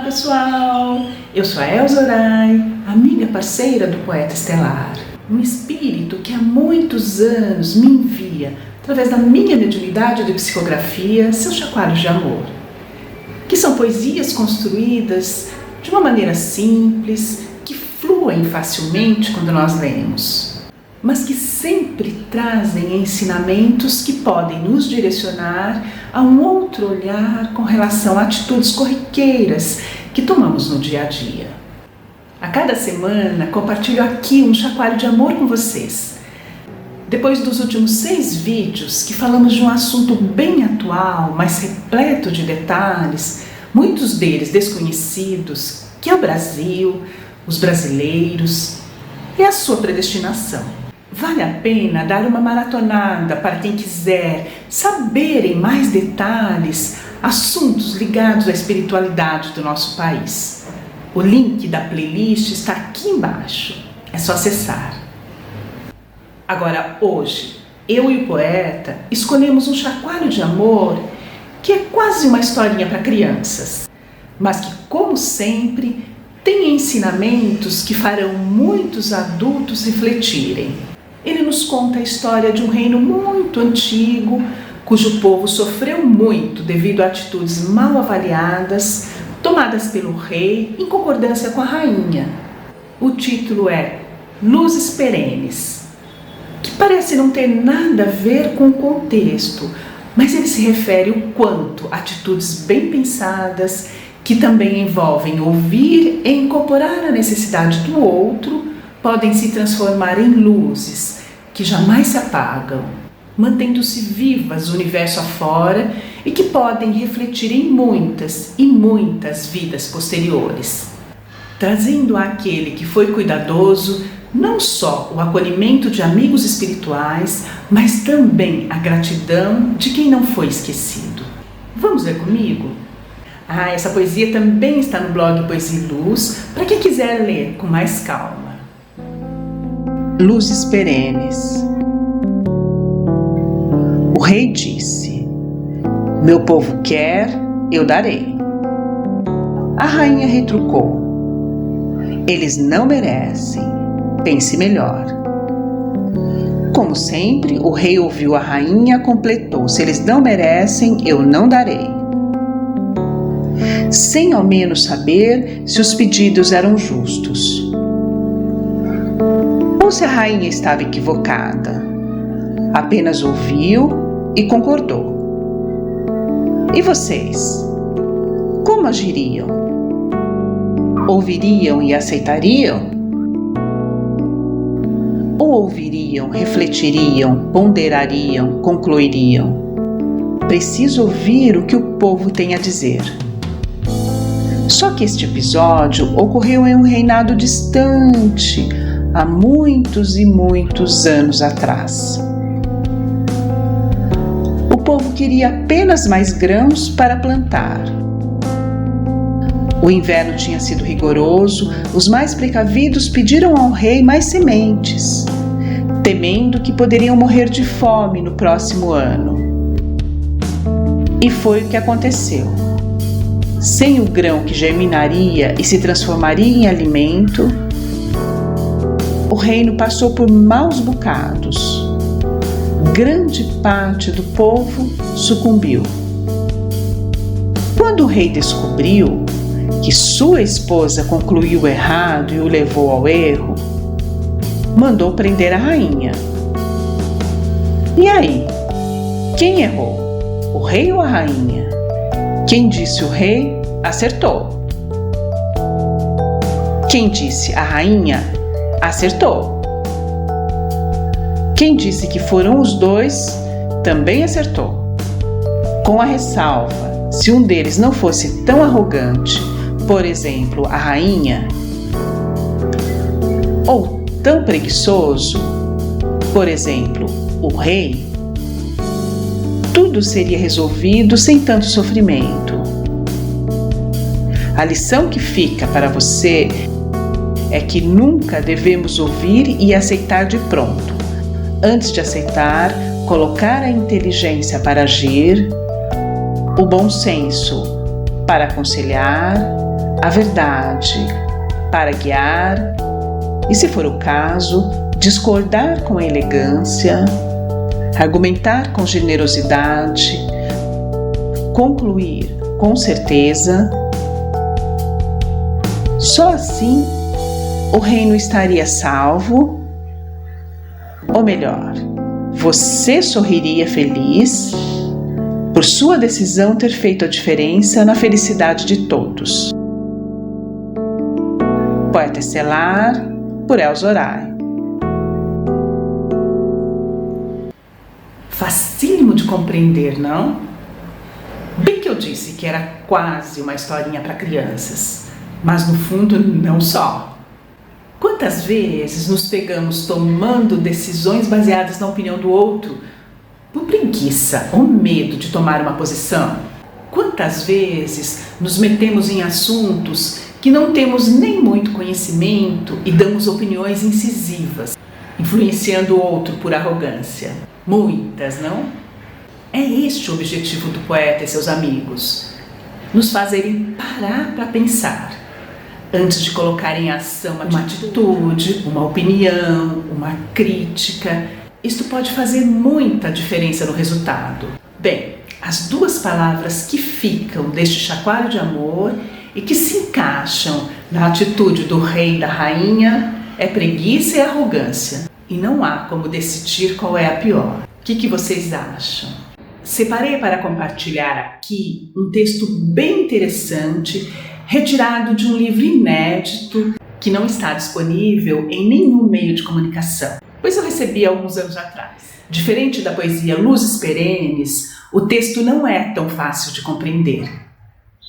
pessoal! Eu sou a Elza Orai, amiga parceira do Poeta Estelar. Um espírito que há muitos anos me envia, através da minha mediunidade de psicografia, seus chacoalhos de amor. Que são poesias construídas de uma maneira simples, que fluem facilmente quando nós lemos, mas que sempre trazem ensinamentos que podem nos direcionar a um outro olhar com relação a atitudes corriqueiras que tomamos no dia a dia. A cada semana compartilho aqui um chacoalho de amor com vocês. Depois dos últimos 6 vídeos que falamos de um assunto bem atual, mas repleto de detalhes, muitos deles desconhecidos, que é o Brasil, os brasileiros e a sua predestinação. Vale a pena dar uma maratonada para quem quiser saber em mais detalhes assuntos ligados à espiritualidade do nosso país. O link da playlist está aqui embaixo, é só acessar. Agora, hoje, eu e o poeta escolhemos um chacoalho de amor que é quase uma historinha para crianças, mas que, como sempre, tem ensinamentos que farão muitos adultos refletirem. Ele nos conta a história de um reino muito antigo, cujo povo sofreu muito devido a atitudes mal avaliadas, tomadas pelo rei em concordância com a rainha. O título é Luzes Perenes, que parece não ter nada a ver com o contexto, mas ele se refere o quanto atitudes bem pensadas, que também envolvem ouvir e incorporar a necessidade do outro, podem se transformar em luzes que jamais se apagam, mantendo-se vivas o universo afora e que podem refletir em muitas e muitas vidas posteriores, trazendo àquele que foi cuidadoso não só o acolhimento de amigos espirituais, mas também a gratidão de quem não foi esquecido. Vamos ler comigo? Essa poesia também está no blog Poesia e Luz, para quem quiser ler com mais calma. Luzes Perenes. O rei disse: meu povo quer, eu darei. A rainha retrucou: eles não merecem, pense melhor. Como sempre, o rei ouviu a rainha, completou: se eles não merecem, eu não darei. Sem ao menos saber se os pedidos eram justos, ou se a rainha estava equivocada. Apenas ouviu e concordou. E vocês? Como agiriam? Ouviriam e aceitariam? Ou ouviriam, refletiriam, ponderariam, concluiriam? Preciso ouvir o que o povo tem a dizer. Só que este episódio ocorreu em um reinado distante, há muitos e muitos anos atrás. O povo queria apenas mais grãos para plantar. O inverno tinha sido rigoroso, os mais precavidos pediram ao rei mais sementes, temendo que poderiam morrer de fome no próximo ano. E foi o que aconteceu. Sem o grão que germinaria e se transformaria em alimento, o reino passou por maus bocados. Grande parte do povo sucumbiu. Quando o rei descobriu que sua esposa concluiu errado e o levou ao erro, mandou prender a rainha. E aí? Quem errou? O rei ou a rainha? Quem disse o rei, acertou. Quem disse a rainha, acertou. Quem disse que foram os dois, também acertou. Com a ressalva, se um deles não fosse tão arrogante, por exemplo, a rainha, ou tão preguiçoso, por exemplo, o rei, tudo seria resolvido sem tanto sofrimento. A lição que fica para você é que nunca devemos ouvir e aceitar de pronto. Antes de aceitar, colocar a inteligência para agir, o bom senso para aconselhar, a verdade para guiar e, se for o caso, discordar com elegância, argumentar com generosidade, concluir com certeza. Só assim o reino estaria salvo, ou melhor, você sorriria feliz por sua decisão ter feito a diferença na felicidade de todos. Poeta Estelar, por Elza Horai. Facílimo de compreender, não? Bem que eu disse que era quase uma historinha para crianças, mas no fundo não só. Quantas vezes nos pegamos tomando decisões baseadas na opinião do outro por preguiça ou medo de tomar uma posição? Quantas vezes nos metemos em assuntos que não temos nem muito conhecimento e damos opiniões incisivas, influenciando o outro por arrogância? Muitas, não? É este o objetivo do poeta e seus amigos: nos fazerem parar para pensar, antes de colocar em ação uma atitude, uma opinião, uma crítica. Isto pode fazer muita diferença no resultado. Bem, as duas palavras que ficam deste chacoalho de amor e que se encaixam na atitude do rei e da rainha é preguiça e arrogância. E não há como decidir qual é a pior. O que vocês acham? Separei para compartilhar aqui um texto bem interessante, retirado de um livro inédito que não está disponível em nenhum meio de comunicação, pois eu recebi há alguns anos atrás. Diferente da poesia Luzes Perenes, o texto não é tão fácil de compreender.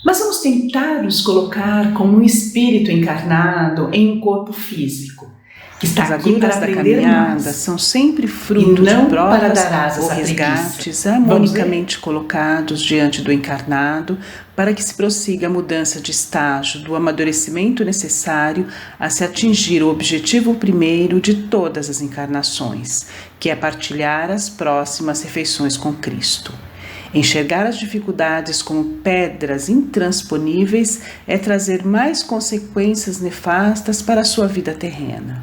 Mas vamos tentar nos colocar como um espírito encarnado em um corpo físico, que está aqui para aprender mais. São sempre fruto de provas para dar asas ou resgates harmonicamente colocados diante do encarnado para que se prossiga a mudança de estágio do amadurecimento necessário a se atingir o objetivo primeiro de todas as encarnações, que é partilhar as próximas refeições com Cristo. Enxergar as dificuldades como pedras intransponíveis é trazer mais consequências nefastas para a sua vida terrena.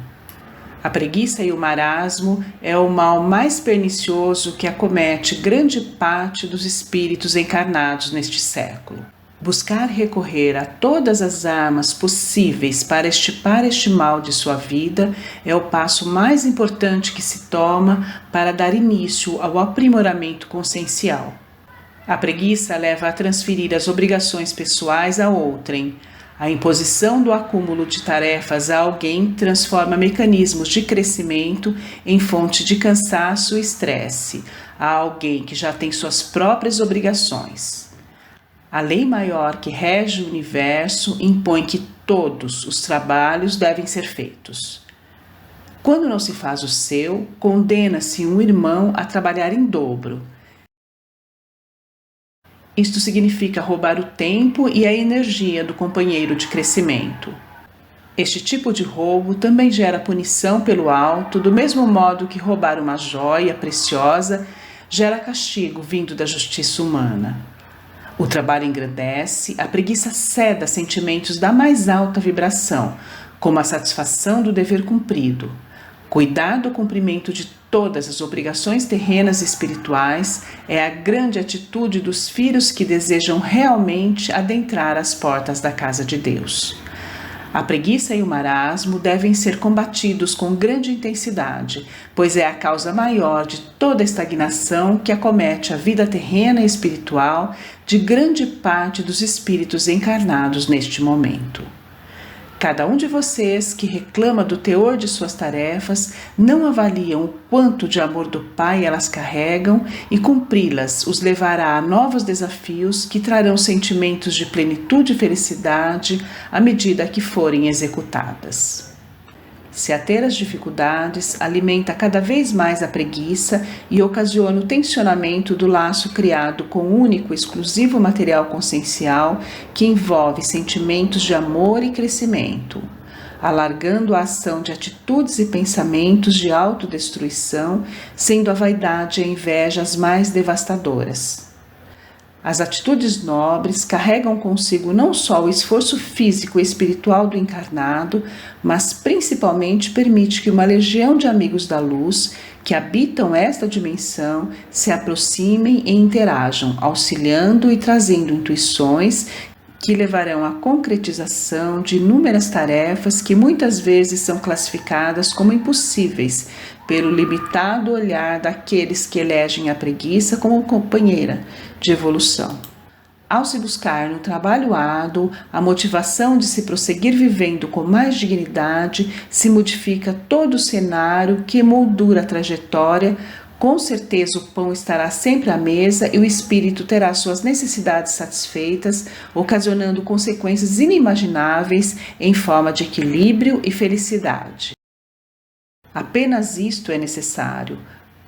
A preguiça e o marasmo é o mal mais pernicioso que acomete grande parte dos espíritos encarnados neste século. Buscar recorrer a todas as armas possíveis para extirpar este mal de sua vida é o passo mais importante que se toma para dar início ao aprimoramento consciencial. A preguiça leva a transferir as obrigações pessoais a outrem. A imposição do acúmulo de tarefas a alguém transforma mecanismos de crescimento em fonte de cansaço e estresse a alguém que já tem suas próprias obrigações. A lei maior que rege o universo impõe que todos os trabalhos devem ser feitos. Quando não se faz o seu, condena-se um irmão a trabalhar em dobro. Isto significa roubar o tempo e a energia do companheiro de crescimento. Este tipo de roubo também gera punição pelo alto, do mesmo modo que roubar uma joia preciosa gera castigo vindo da justiça humana. O trabalho engrandece, a preguiça ceda sentimentos da mais alta vibração, como a satisfação do dever cumprido. Cuidar do cumprimento de todas as obrigações terrenas e espirituais é a grande atitude dos filhos que desejam realmente adentrar as portas da casa de Deus. A preguiça e o marasmo devem ser combatidos com grande intensidade, pois é a causa maior de toda a estagnação que acomete a vida terrena e espiritual de grande parte dos espíritos encarnados neste momento. Cada um de vocês que reclama do teor de suas tarefas não avaliam o quanto de amor do Pai elas carregam e cumpri-las os levará a novos desafios que trarão sentimentos de plenitude e felicidade à medida que forem executadas. Se ater às dificuldades alimenta cada vez mais a preguiça e ocasiona o tensionamento do laço criado com o único e exclusivo material consciencial que envolve sentimentos de amor e crescimento, alargando a ação de atitudes e pensamentos de autodestruição, sendo a vaidade e a inveja as mais devastadoras. As atitudes nobres carregam consigo não só o esforço físico e espiritual do encarnado, mas principalmente permite que uma legião de amigos da luz que habitam esta dimensão se aproximem e interajam, auxiliando e trazendo intuições que levarão à concretização de inúmeras tarefas que muitas vezes são classificadas como impossíveis pelo limitado olhar daqueles que elegem a preguiça como companheira de evolução. Ao se buscar no trabalho árduo a motivação de se prosseguir vivendo com mais dignidade, se modifica todo o cenário que moldura a trajetória. Com certeza o pão estará sempre à mesa e o espírito terá suas necessidades satisfeitas, ocasionando consequências inimagináveis em forma de equilíbrio e felicidade. Apenas isto é necessário: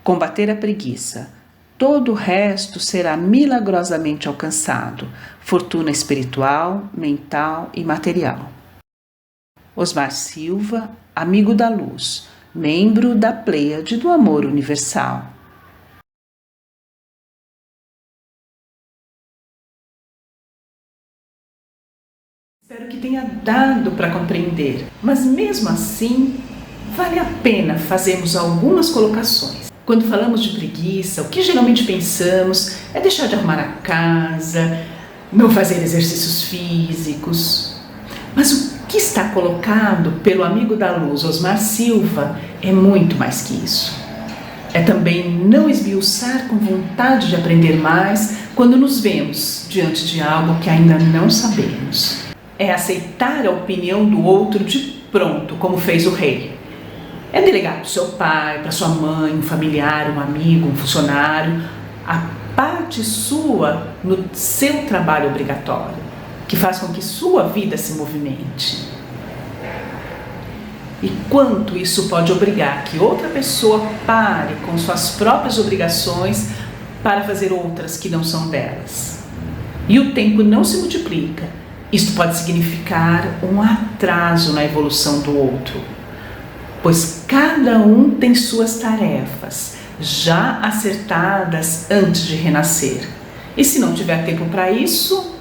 combater a preguiça. Todo o resto será milagrosamente alcançado: fortuna espiritual, mental e material. Osmar Silva, amigo da luz, membro da Pleiade do Amor Universal. Espero que tenha dado para compreender, mas mesmo assim, vale a pena fazermos algumas colocações. Quando falamos de preguiça, o que geralmente pensamos é deixar de arrumar a casa, não fazer exercícios físicos. Mas o que está colocado pelo amigo da luz, Osmar Silva, é muito mais que isso. É também não esmiuçar com vontade de aprender mais quando nos vemos diante de algo que ainda não sabemos. É aceitar a opinião do outro de pronto, como fez o rei. É delegar para o seu pai, para sua mãe, um familiar, um amigo, um funcionário, a parte sua no seu trabalho obrigatório, que faz com que sua vida se movimente. E quanto isso pode obrigar que outra pessoa pare com suas próprias obrigações para fazer outras que não são delas. E o tempo não se multiplica. Isto pode significar um atraso na evolução do outro, pois cada um tem suas tarefas já acertadas antes de renascer. E se não tiver tempo para isso,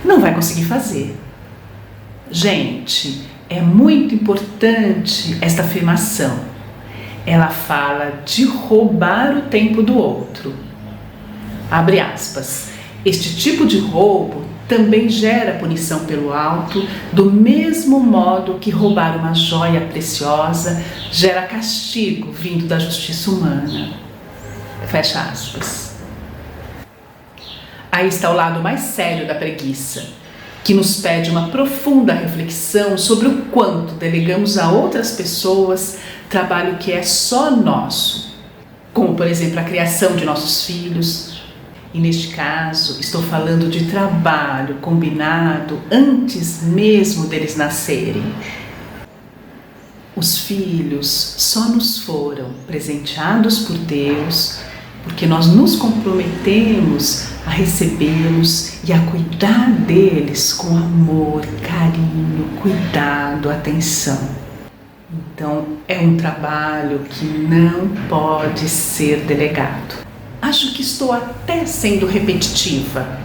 não vai conseguir fazer. Gente, é muito importante esta afirmação. Ela fala de roubar o tempo do outro. Abre aspas. Este tipo de roubo também gera punição pelo alto, do mesmo modo que roubar uma joia preciosa gera castigo vindo da justiça humana. Fecha aspas. Aí está o lado mais sério da preguiça, que nos pede uma profunda reflexão sobre o quanto delegamos a outras pessoas trabalho que é só nosso, como por exemplo a criação de nossos filhos. E neste caso, estou falando de trabalho combinado antes mesmo deles nascerem. Os filhos só nos foram presenteados por Deus porque nós nos comprometemos a recebê-los e a cuidar deles com amor, carinho, cuidado, atenção. Então, é um trabalho que não pode ser delegado. Acho que estou até sendo repetitiva,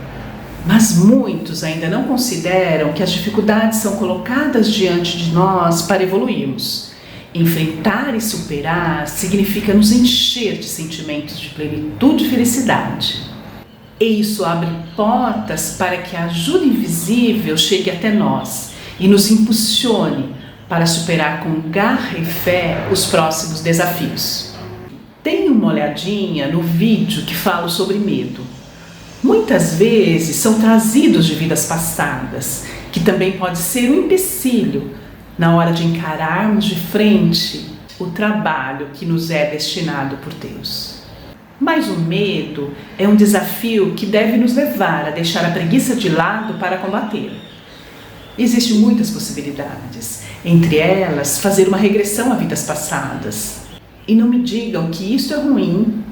mas muitos ainda não consideram que as dificuldades são colocadas diante de nós para evoluirmos. Enfrentar e superar significa nos encher de sentimentos de plenitude e felicidade. E isso abre portas para que a ajuda invisível chegue até nós e nos impulsione para superar com garra e fé os próximos desafios. Dê uma olhadinha no vídeo que falo sobre medo. Muitas vezes são trazidos de vidas passadas, que também pode ser um empecilho na hora de encararmos de frente o trabalho que nos é destinado por Deus. Mas o medo é um desafio que deve nos levar a deixar a preguiça de lado para combater. Existem muitas possibilidades, entre elas fazer uma regressão a vidas passadas. E não me digam que isso é ruim,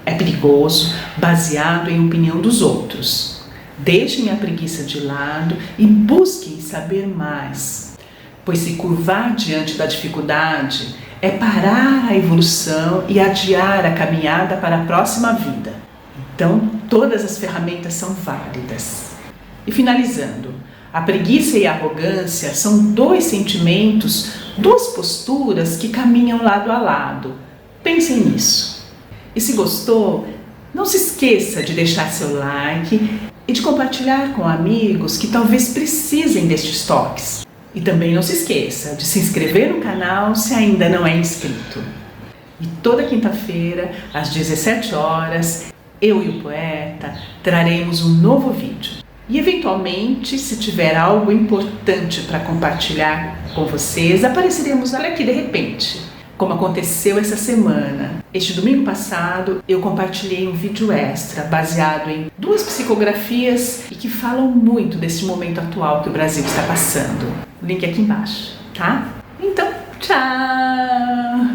é perigoso, baseado em opinião dos outros. Deixem a preguiça de lado e busquem saber mais, pois se curvar diante da dificuldade é parar a evolução e adiar a caminhada para a próxima vida. Então, todas as ferramentas são válidas. E finalizando, a preguiça e a arrogância são dois sentimentos, duas posturas que caminham lado a lado. Pensem nisso. E se gostou, não se esqueça de deixar seu like e de compartilhar com amigos que talvez precisem destes toques. E também não se esqueça de se inscrever no canal se ainda não é inscrito. E toda quinta-feira, às 17 horas, eu e o poeta traremos um novo vídeo. E eventualmente, se tiver algo importante para compartilhar com vocês, apareceremos aqui de repente, como aconteceu essa semana. Este domingo passado, eu compartilhei um vídeo extra baseado em duas psicografias e que falam muito desse momento atual que o Brasil está passando. O link aqui embaixo, tá? Então, tchau!